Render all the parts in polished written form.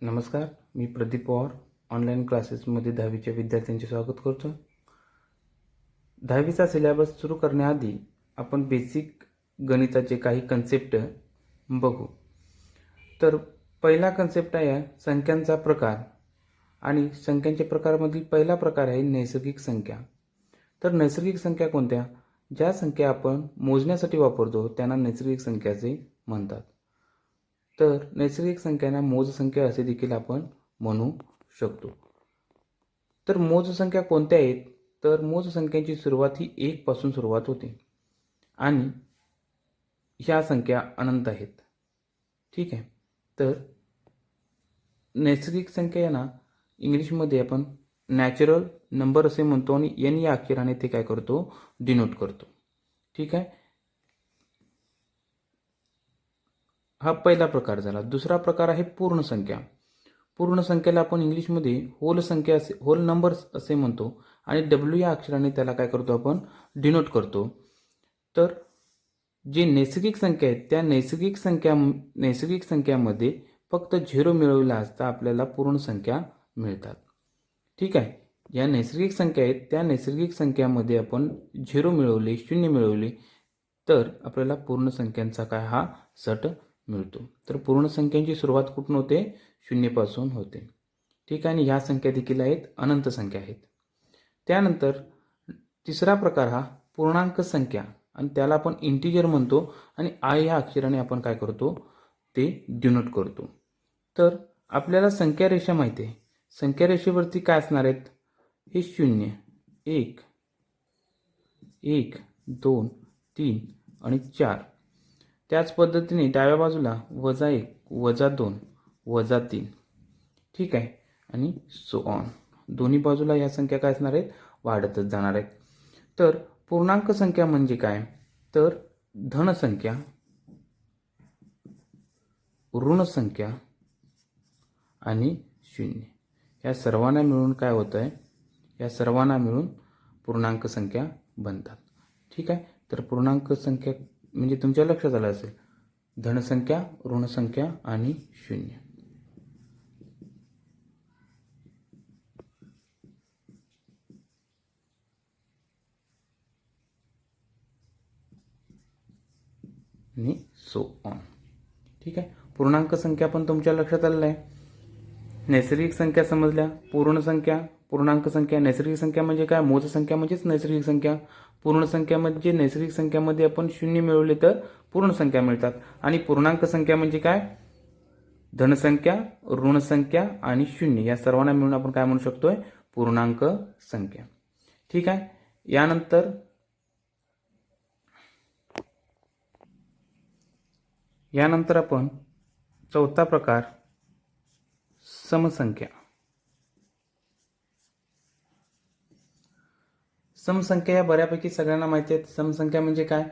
नमस्कार, मी प्रदीप पवार ऑनलाईन क्लासेसमध्ये 10वीच्या विद्यार्थ्यांचे स्वागत करतो. 10वीचा सिलेबस सुरू करण्याआधी आपण बेसिक गणिताचे काही कन्सेप्ट बघू. तर पहिला कन्सेप्ट आहे संख्यांचा प्रकार, आणि संख्यांच्या प्रकारामधील पहिला प्रकार आहे नैसर्गिक संख्या. तर नैसर्गिक संख्या कोणत्या? ज्या संख्या आपण मोजण्यासाठी वापरतो त्यांना नैसर्गिक संख्याचे म्हणतात. तर नैसर्गिक संख्यांना मोजसंख्या असे देखील आपण म्हणू शकतो. तर मोजसंख्या कोणत्या आहेत? तर मोजसंख्यांची सुरुवात ही 1 पासून सुरुवात होते आणि ह्या संख्या अनंत आहेत. ठीक आहे. तर नैसर्गिक संख्या यांना इंग्लिशमध्ये आपण नॅचरल नंबर असे म्हणतो आणि एन या अक्षराने ते काय करतो? डिनोट करतो. ठीक आहे. हा पहिला प्रकार झाला. दुसरा प्रकार आहे पूर्ण संख्या. पूर्ण संख्येला आपण इंग्लिशमध्ये होल नंबर्स असे म्हणतो आणि डब्ल्यू या अक्षराने त्याला काय करतो? आपण डिनोट करतो. तर जे नैसर्गिक संख्या आहेत त्या नैसर्गिक संख्यामध्ये फक्त 0 मिळवला असता आपल्याला पूर्ण संख्या मिळतात. ठीक आहे. या नैसर्गिक संख्या आहेत त्या नैसर्गिक संख्यामध्ये आपण 0 मिळवले, 0 मिळवले तर आपल्याला पूर्ण संख्यांचा काय हा सट मिळतो. तर पूर्ण संख्यांची सुरुवात कुठून होते? 0 पासून होते. ठीक आहे. आणि ह्या संख्या देखील आहेत अनंत संख्या आहेत. त्यानंतर तिसरा प्रकार हा पूर्णांक संख्या, आणि त्याला आपण इंटिजर म्हणतो आणि आय ह्या अक्षराने आपण काय करतो? ते डिनोट करतो. तर आपल्याला संख्या रेषा माहिती आहे. संख्या रेषेवरती काय असणार आहेत? हे 0, 1, 1, 2, 3 आणि 4. त्याच पद्धतीने डाव्या बाजूला -1, -2, -3. ठीक आहे. आणि सो ऑन. दोन्ही बाजूला या संख्या काय असणार आहेत? वाढतच जाणार आहेत. तर पूर्णांक संख्या म्हणजे काय? तर धनसंख्या, ऋण संख्या आणि 0 या सर्वांना मिळून काय होतं आहे? या सर्वांना मिळून पूर्णांक संख्या बनतात. ठीक आहे. तर पूर्णांक संख्या म्हणजे तुमच्या लक्षात आलं असेल, धनसंख्या, ऋणसंख्या आणि 0. आणि सो ऑन. ठीक आहे. पूर्णांक संख्या पण तुमच्या लक्षात आलेलं आहे. नैसर्गिक संख्या समजल्या, पूर्ण संख्या, पूर्णांक संख्या. नैसर्गिक संख्या म्हणजे काय? मोजसंख्या म्हणजेच नैसर्गिक संख्या. पूर्ण संख्या म्हणजे नैसर्गिक संख्यामध्ये आपण 0 मिळवले तर पूर्ण संख्या मिळतात. आणि पूर्णांक संख्या म्हणजे काय? धनसंख्या, ऋणसंख्या आणि 0 या सर्वांना मिळून आपण काय म्हणू शकतोय? पूर्णांक संख्या. ठीक आहे. यानंतर आपण चौथा प्रकार समसंख्या. समसंख्या या बऱ्यापैकी सगळ्यांना माहिती आहेत. समसंख्या म्हणजे काय?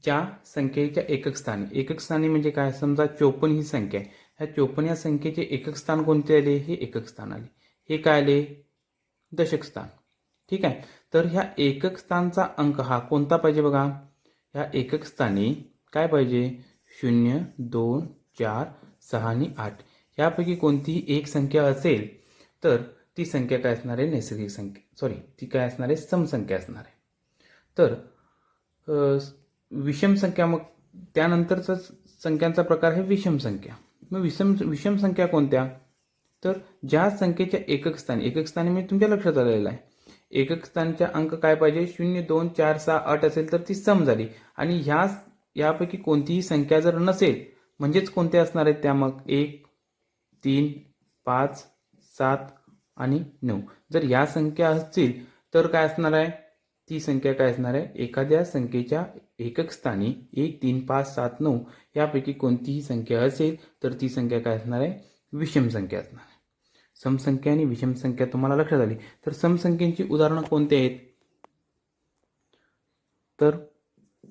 ज्या संख्येच्या एकक स्थानी म्हणजे काय? समजा 54 ही संख्या आहे. ह्या 54 या संख्येचे एकक स्थान कोणते आले? हे एकक स्थान आले. हे काय आले? दशक स्थान. ठीक आहे. तर ह्या एकक स्थानचा अंक हा कोणता पाहिजे बघा? ह्या एकक स्थानी काय पाहिजे? 0, 2, 4, 6 आणि 8 यापैकी कोणतीही एक संख्या असेल तर ती संख्या काय असणार आहे? नैसर्गिक संख्या, ती काय असणार आहे? समसंख्या असणार आहे. तर विषम संख्या, मग त्यानंतरचा संख्यांचा प्रकार आहे विषम संख्या. मग विषम संख्या कोणत्या? तर ज्या संख्येच्या एकक स्थानी म्हणजे तुमच्या लक्षात आलेलं आहे, एकक स्थानच्या अंक काय पाहिजे? 0, 2, 4, 6, 8 असेल तर ती सम झाली. आणि यापैकी कोणतीही संख्या जर नसेल म्हणजेच कोणत्या असणार आहेत त्या? मग 1, 3, 5, 7 आणि 9. जर या संख्या असतील तर काय असणार आहे? ती संख्या काय असणार आहे? एखाद्या संख्येच्या एकक स्थानी 1, 3, 5, 7, 9 यापैकी कोणतीही संख्या असेल तर ती संख्या काय असणार आहे? विषम संख्या असणार आहे. समसंख्या आणि विषम संख्या तुम्हाला लक्षात आली. तर समसंख्येची उदाहरणं कोणती आहेत? तर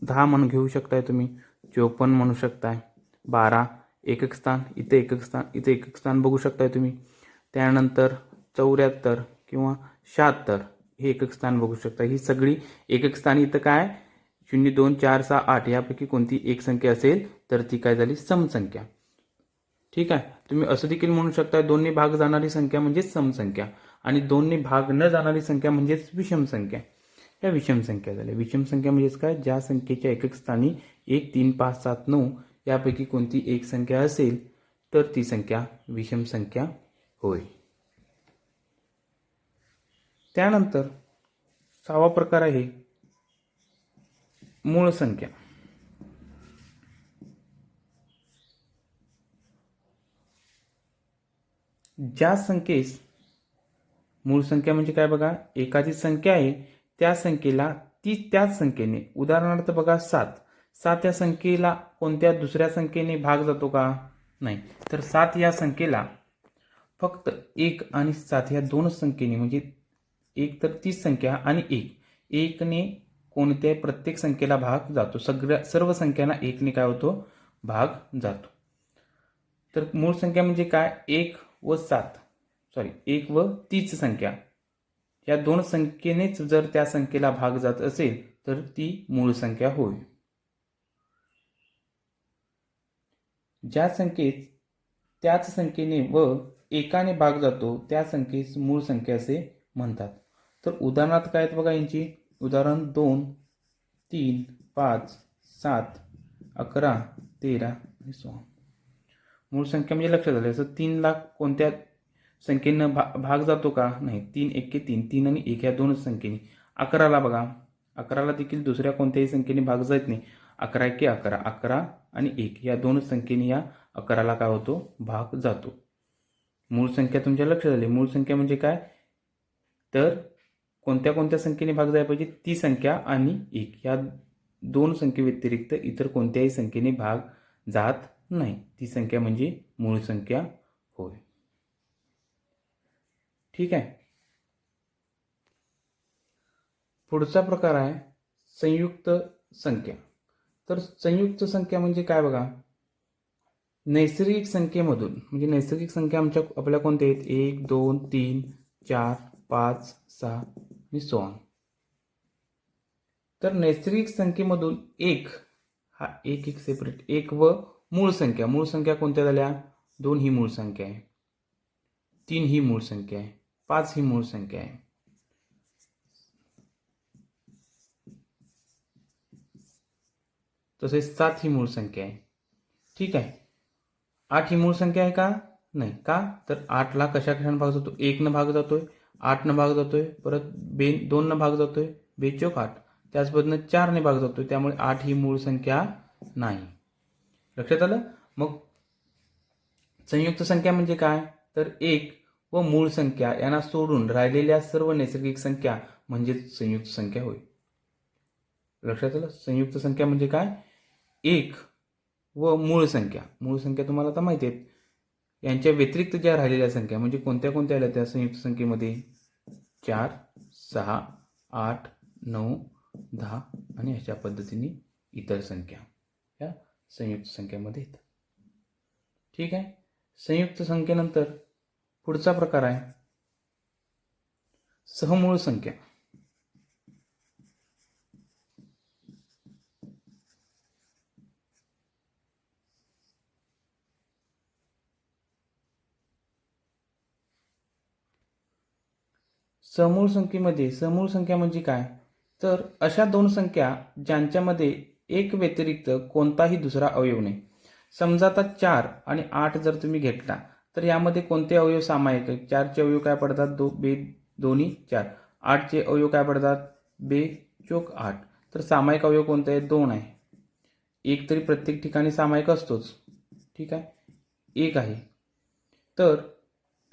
10 म्हणून घेऊ शकताय तुम्ही, 54 म्हणू शकताय, 12 एकक स्थान, इथे एकक स्थान बघू शकताय तुम्ही. त्यानंतर 74 किंवा 76 हे एकक स्थान बघू शकता. ही सगळी एकक स्थानी इथं काय? 0, 2, 4, 6, 8 यापैकी कोणती एक संख्या असेल तर ती काय झाली? समसंख्या. ठीक आहे. तुम्ही असं देखील म्हणू शकता 2ने भाग जाणारी संख्या म्हणजेच समसंख्या आणि 2ने भाग न जाणारी संख्या म्हणजेच विषम संख्या. या विषम संख्या झाल्या. विषम संख्या म्हणजेच काय? ज्या संख्येच्या एकक स्थानी 1, 3, 5, 7, 9 यापैकी कोणती एक संख्या असेल तर ती संख्या विषम संख्या होय. त्यानंतर 6वा प्रकार आहे मूळ संख्या. ज्या संख्येस मूळ संख्या म्हणजे काय बघा, एखादी संख्या आहे त्या संख्येला ती त्याच संख्येने, उदाहरणार्थ बघा 7 या संख्येला कोणत्या दुसऱ्या संख्येने भाग जातो का? नाही. तर 7 या संख्येला फक्त 1 आणि 7 या दोन संख्येने, म्हणजे एक तर तीच संख्या आणि 1 ने कोणत्याही प्रत्येक संख्येला भाग जातो. सर्व संख्यांना 1 ने काय होतो? भाग जातो. तर मूळ संख्या म्हणजे काय? 1 व तीच संख्या या दोन संख्येनेच जर त्या संख्येला भाग जात असेल तर ती मूळ संख्या होय. ज्या संख्येत त्याच संख्येने व एकाने भाग जातो त्या संख्येस मूळ संख्या असे म्हणतात. तर उदाहरणार्थ काय आहेत बघा यांची. उदाहरण 2, 3, 5, 7, 11, 13 आणि 16. मूळ संख्या म्हणजे लक्षात आलं. असं 3 ला कोणत्या संख्येनं भाग जातो का? नाही. 3 एके 3, 3 आणि 1 या दोनच संख्येने. 11ला बघा, 11ला देखील दुसऱ्या कोणत्याही संख्येने भाग जात नाही. 11 एके 11, 11 आणि 1 या दोनच संख्येने या 11ला काय होतो? भाग जातो. मूळ संख्या तुमच्या लक्षात आली. मूळ संख्या म्हणजे काय? तर कोणत्या कोणत्या संख्येने भाग जायला पाहिजे? ती संख्या आणि 1 या दोन संख्येव्यतिरिक्त इतर कोणत्याही संख्येने भाग जात नाही. ती संख्या म्हणजे मूळ संख्या होय. ठीक आहे. पुढचा प्रकार आहे संयुक्त संख्या. तर संयुक्त संख्या म्हणजे काय बघा, नैसर्गिक संख्येमधून, म्हणजे नैसर्गिक संख्या आपल्या कोणत्या आहेत? 1, 2, 3, 4, 5, 6 आणि 16. तर नैसर्गिक संख्येमधून एक सेपरेट, 1 व मूळ संख्या. मूळ संख्या कोणत्या झाल्या? 2 ही मूळ संख्या आहे, 3 ही मूळ संख्या आहे, 5 ही मूळ संख्या आहे. तसेच 7 ही मूळ संख्या आहे. ठीक आहे. 8 ही मूळ संख्या आहे का? नाही. का? तर 8ला कशाने भाग जातो? 1 न भाग जातोय, 8 न भाग जातोय, परत 2 न भाग जातोय, 2 चौक 8, त्याच पद्धतीने 4 ने भाग जातोय. त्यामुळे 8 ही मूळ संख्या नाही. लक्षात आलं? मग संयुक्त संख्या म्हणजे काय? तर 1 व मूळ संख्या यांना सोडून राहिलेल्या सर्व नैसर्गिक संख्या म्हणजे संयुक्त संख्या होय. लक्षात आलं? संयुक्त संख्या म्हणजे काय? 1 व मूळ संख्या. मूळ संख्या तुम्हाला आता माहिती आहेत. यांच्या व्यतिरिक्त ज्या राहिलेल्या संख्या म्हणजे कोणत्या कोणत्या आल्या त्या संयुक्त संख्येमध्ये? 4, 6, 8, 9, 10 आणि अशा पद्धतीने इतर संख्या या संयुक्त संख्येमध्ये येतात. ठीक आहे. संयुक्त संख्येनंतर पुढचा प्रकार आहे सहमूळ संख्या. समूळ संख्या म्हणजे काय? तर अशा दोन संख्या ज्यांच्यामध्ये एक व्यतिरिक्त कोणताही दुसरा अवयव नाही. समजा आता 4 आणि 8 जर तुम्ही घेतला तर यामध्ये कोणते अवयव सामायिक आहेत? 4चे अवयव काय पडतात? दोन्ही 4. 8चे अवयव काय पडतात? 2 चौक 8. तर सामायिक अवयव कोणते आहे? 2 आहे. एक तरी प्रत्येक ठिकाणी सामायिक असतोच. ठीक आहे. 1 आहे. तर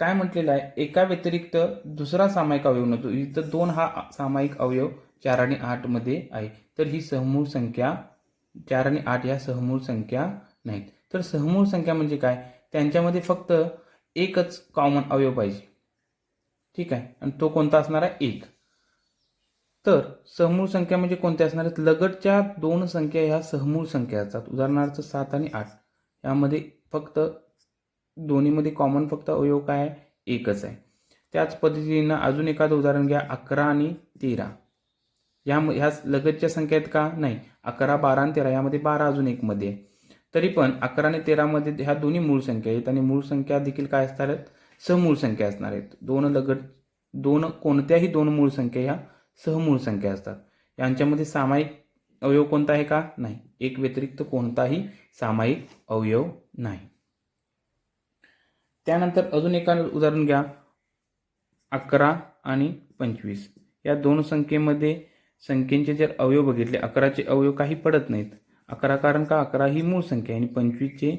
काय म्हटलेलं आहे? एका व्यतिरिक्त दुसरा सामायिक अवयव नव्हतो. इथं 2 हा सामायिक अवयव 4 आणि 8 मध्ये आहे. तर ही सहमूळ संख्या 4 आणि 8 या सहमूळ संख्या नाहीत. तर सहमूळ संख्या म्हणजे काय? त्यांच्यामध्ये फक्त एकच कॉमन अवयव पाहिजे. ठीक आहे. आणि तो कोणता असणार आहे? 1. तर सहमूळ संख्या म्हणजे कोणत्या असणार आहेत? लगतच्या दोन संख्या ह्या सहमूळ संख्या असतात. उदाहरणार्थ 7 आणि 8 यामध्ये फक्त दोन्हीमध्ये कॉमन फक्त अवयव काय आहे? एकच आहे. त्याच पद्धतीनं अजून एखादं उदाहरण घ्या. 11 आणि 13 ह्या लगतच्या संख्या आहेत का? नाही. 11, 12 आणि 13 यामध्ये 12 अजून एक मध्ये आहे. तरी पण 11 आणि 13 मध्ये ह्या दोन्ही मूळ संख्या आहेत आणि मूळ संख्या देखील काय असणार आहेत, सहमूळ संख्या असणार आहेत. कोणत्याही दोन मूळ संख्या ह्या सहमूळ संख्या असतात. यांच्यामध्ये सामायिक अवयव कोणता आहे का? नाही. एक व्यतिरिक्त कोणताही सामायिक अवयव नाही. त्यानंतर अजून एक उदाहरण घ्या. 11 आणि 25 या दोन संख्येचे जर अवयव बघितले, 11चे अवयव काही पडत नाहीत. 11 कारण का? 11 ही मूळ संख्या आणि 25चे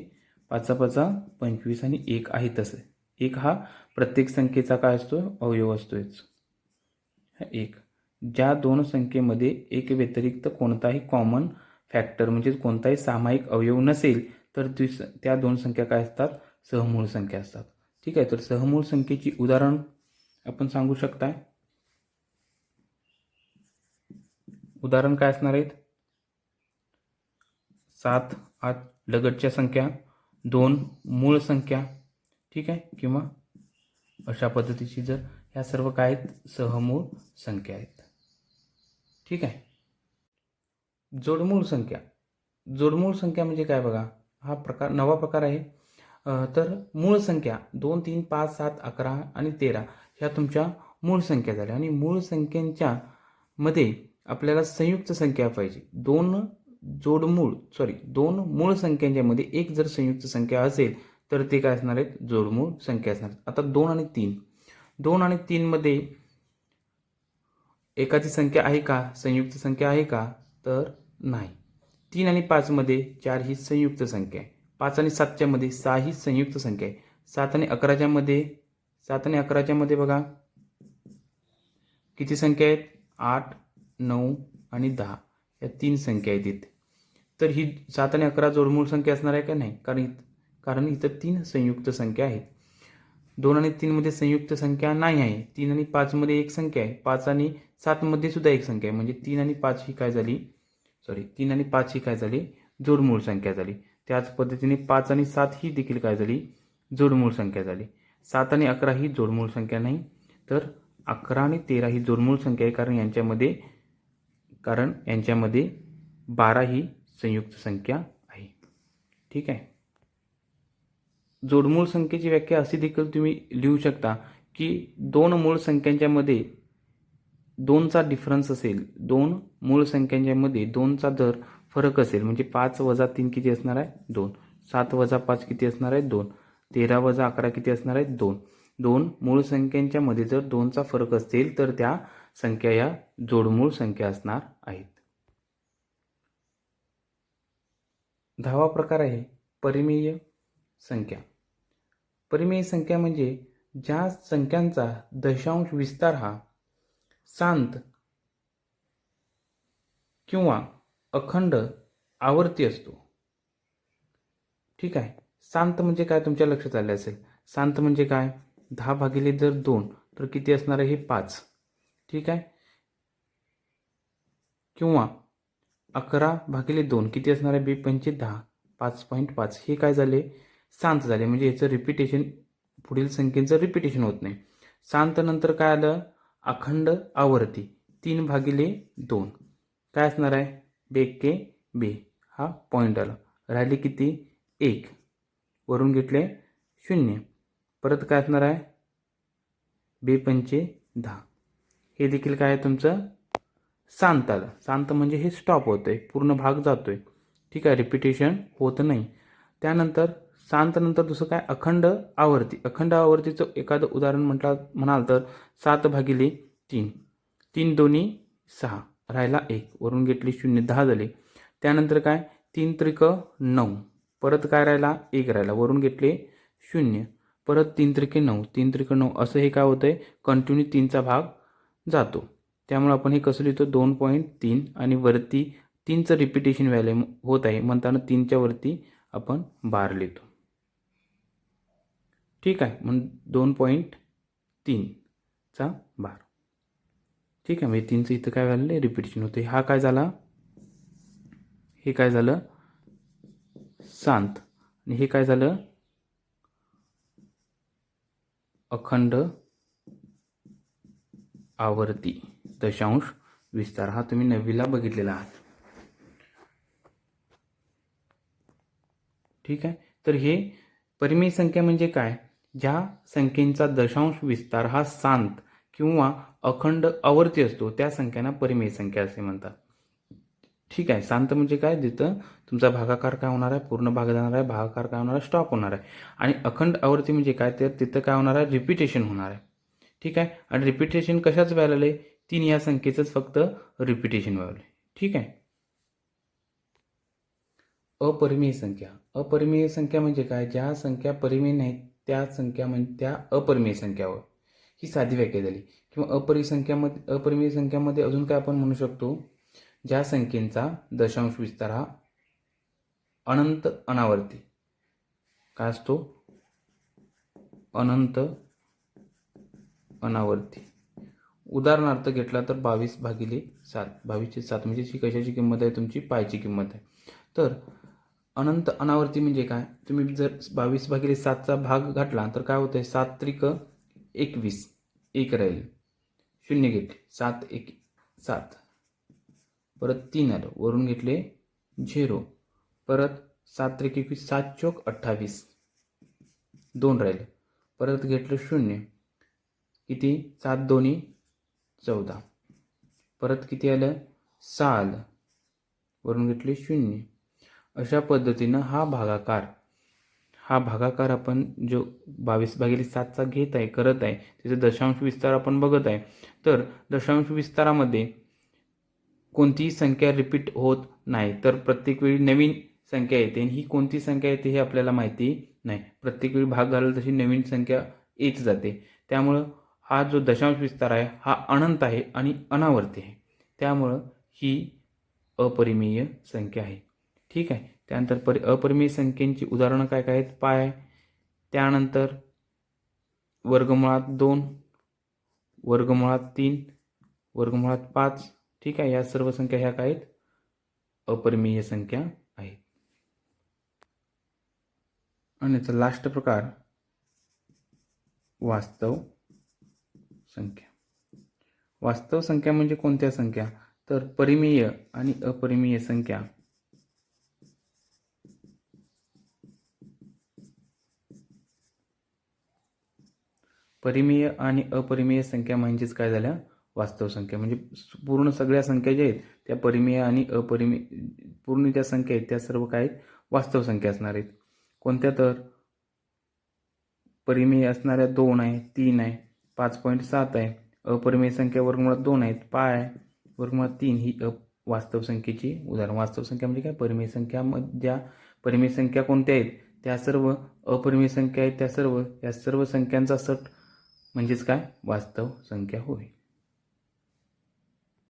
5×5 = 25 आणि 1 आहे. तसं 1 हा प्रत्येक संख्येचा काय असतो? अवयव असतोच. 1 ज्या दोन संख्येमध्ये एक व्यतिरिक्त कोणताही कॉमन फॅक्टर म्हणजे कोणताही सामायिक अवयव नसेल तर त्या दोन संख्या काय असतात? सहमूळ संख्या असतात. ठीक आहे. तर सहमूळ संख्येची उदाहरण आपण सांगू शकताय. उदाहरण काय असणार आहेत? 7, 8 लगतच्या संख्या, 2 मूळ संख्या. ठीक आहे. किंवा अशा पद्धतीची जर ह्या सर्व काय आहेत? सहमूळ संख्या आहेत. ठीक आहे. जोडमूळ संख्या. जोडमूळ संख्या म्हणजे काय बघा, हा नवा प्रकार आहे. तर मूळ संख्या 2, 3, 5, 7, 11 आणि 13 ह्या तुमच्या मूळ संख्या झाल्या आणि मूळ संख्यांच्या मध्ये आपल्याला संयुक्त संख्या पाहिजे. दोन मूळ संख्यांच्या मध्ये एक जर संयुक्त संख्या असेल तर ते काय असणार आहेत? जोडमूळ संख्या असणार. आता 2 आणि 3 मध्ये एकाची संख्या आहे का? संयुक्त संख्या आहे का? तर नाही. 3 आणि 5 मध्ये 4 ही संयुक्त संख्या आहे. 5 आणि 7च्या मध्ये 6 ही संयुक्त संख्या आहे. 7 आणि 11च्या मध्ये बघा किती संख्या आहेत? 8, 9 आणि 10 या 3 संख्या आहेत इथे. तर ही 7 आणि 11 जोडमूळ संख्या असणार आहे का? नाही. कारण इथं 3 संयुक्त संख्या आहेत. 2 आणि 3 मध्ये संयुक्त संख्या नाही आहे. 3 आणि 5 मध्ये एक संख्या आहे. 5 आणि 7 मध्ये सुद्धा एक संख्या आहे. म्हणजे 3 आणि 5 ही काय झाली? जोडमूळ संख्या झाली. त्याच पद्धतीने 5 आणि 7 ही देखील काय झाली? जोडमूळ संख्या झाली. 7 आणि 11 ही जोडमूळ संख्या नाही. तर 11 आणि 13 ही जोडमूळ संख्या आहे कारण यांच्यामध्ये 12 ही संयुक्त संख्या आहे. ठीक आहे. जोडमूळ संख्येची व्याख्या अशी देखील तुम्ही लिहू शकता की दोन मूळ संख्यांच्या मध्ये 2चा डिफरन्स असेल, 2 मूळ संख्यांच्या मध्ये 2चा जर फरक असेल म्हणजे 5 - 3 किती असणार आहे? 2. 7 - 5 किती असणार आहे? 2. 13 - 11 किती असणार आहे? 2. 2 मूळ संख्यांच्या मध्ये जर 2चा फरक असेल तर त्या संख्या या जोडमूळ संख्या असणार आहेत. 10वा प्रकार आहे परिमेय संख्या. परिमेय संख्या म्हणजे ज्या संख्यांचा दशांश विस्तार हा शांत किंवा अखंड आवर्ती असतो. ठीक आहे. शांत म्हणजे काय तुमच्या लक्षात आले असेल. शांत म्हणजे काय? 10/2 तर किती असणार आहे? 5. ठीक आहे. किंवा 11/2 किती असणार आहे? 2×5 = 10. 5.5 हे काय झाले? शांत झाले. म्हणजे याचं रिपिटेशन, पुढील संख्येचं रिपिटेशन होत नाही. शांत नंतर काय आलं? अखंड आवर्ती 3/2 काय असणार आहे? 2 हा पॉईंट आला. राहिले किती? 1 वरून घेतले 0. परत काय असणार आहे? 2×5 = 10. हे देखील काय आहे तुमचं? शांत आलं. शांत म्हणजे हे स्टॉप होतंय, पूर्ण भाग जातोय. ठीक आहे. रिपिटेशन होत नाही. त्यानंतर शांत नंतर दुसरं काय? अखंड आवर्ती. अखंड आवर्तीचं एखादं उदाहरण म्हणाल तर 7/3 3 दोन्ही 6 राहिला 1 वरून घेतली 0 10 झाले. त्यानंतर काय? 3 त्रिक 9 परत काय राहिला? 1 राहिला वरून घेतले 0 परत 3 त्रिके 9 3 त्रिक 9 असं हे काय होतंय? कंटिन्यू 3चा भाग जातो. त्यामुळे आपण हे कसं लिहितो? 2.3 आणि वरती 3चं रिपिटेशन व्हायला होत आहे म्हणताना 3च्या वरती आपण बार लिहितो. ठीक आहे. मग 2.3चा बार. ठीक आहे. म्हणजे 3चं इथं काय व्हायला रिपिटेशन होते. हा काय झाला? हे काय झालं? शांत. आणि हे काय झालं? अखंड आवर्ती दशांश विस्तार. हा तुम्ही 9वीला बघितलेला आहात. ठीक आहे. तर हे परिमेय संख्या म्हणजे काय? ज्या संख्येचा दशांश विस्तार हा शांत किंवा अखंड आवर्ती असतो त्या संख्यांना परिमेय संख्या असे म्हणतात. ठीक आहे. शांत म्हणजे काय? जिथं तुमचा भागाकार काय होणार आहे? पूर्ण भाग जाणार आहे. भागाकार काय होणार आहे? स्टॉप होणार आहे. आणि अखंड आवर्ती म्हणजे काय? तर तिथं काय होणार आहे? रिपिटेशन होणार आहे. ठीक आहे. आणि रिपिटेशन कशाच व्हायला लागले? 3 या संख्येचंच फक्त रिपिटेशन व्हायला. ठीक आहे. अपरिमेय संख्या. अपरिमेय संख्या म्हणजे काय? ज्या संख्या परिमेय नाहीत त्या संख्या म्हणजे त्या अपरिमेय संख्यावर. ही साधी व्याख्या झाली. किंवा अपरिमेय संख्यामध्ये अजून काय आपण म्हणू शकतो? ज्या संख्येचा दशांश विस्तार हा अनंत अनावर्ती काय असतो? अनंत अनावर्ती. उदाहरणार्थ घेतला तर 22/7. 22/7 म्हणजे ही कशाची किंमत आहे? तुमची पायची किंमत आहे. तर अनंत अनावर्ती म्हणजे काय? तुम्ही जर 22/7चा भाग घातला तर काय होतंय? 7 त्रिक 21. 1 राहील. 0 घेतले. 7 1 7. परत 3 आलं. वरून घेतले 0. परत 7 त्रिक 21. 7 चोक 28. 2 राहिले. परत घेतलं 0. किती? 7 दोन्ही 14. परत किती आलं? 6 आलं. वरून घेतले 0. अशा पद्धतीनं हा भागाकार आपण जो 22/7चा घेत आहे, करत आहे, त्याचा दशांश विस्तार आपण बघत आहे. तर दशांश विस्तारामध्ये कोणतीही संख्या रिपीट होत नाही. तर प्रत्येक वेळी नवीन संख्या येते आणि ही कोणती संख्या येते हे आपल्याला माहिती नाही. प्रत्येक वेळी भाग घालल तशी नवीन संख्या येत जाते. त्यामुळं हा जो दशांश विस्तार आहे हा अनंत आहे आणि अनावर्ती आहे. त्यामुळं ही अपरिमेय संख्या आहे. ठीक आहे. त्यानंतर अपरिमेय संख्येची उदाहरणं काय काय आहेत? पाय, त्यानंतर वर्गमुळात 2, वर्गमुळात 3, वर्गमुळात 5. ठीक आहे. या सर्व संख्या ह्या काय आहेत? अपरिमेय संख्या आहेत. आणि याचा लास्ट प्रकार वास्तव संख्या. वास्तव संख्या म्हणजे कोणत्या संख्या? तर परिमेय आणि अपरिमेय संख्या परिमेय आणि अपरिमेय संख्या म्हणजेच काय झाल्या? वास्तव संख्या. म्हणजे पूर्ण सगळ्या संख्या ज्या आहेत त्या परिमेय आणि अपरिमेय पूर्ण ज्या संख्या आहेत त्या सर्व काय आहेत? वास्तव संख्या असणार आहेत. कोणत्या? तर परिमेय असणाऱ्या 2 आहे, 3 आहे, 5.7 आहे. अपरिमेय संख्या वर्गमुळात 2 आहेत, पाय आहे, वर्गमुळात 3. ही वास्तव संख्येची उदाहरण. वास्तव संख्या म्हणजे काय? परिमेय संख्या. ज्या परिमेय संख्या कोणत्या आहेत त्या सर्व, अपरिमेय संख्या आहेत त्या सर्व, या सर्व संख्यांचा सट म्हणजेच काय? वास्तव संख्या होय.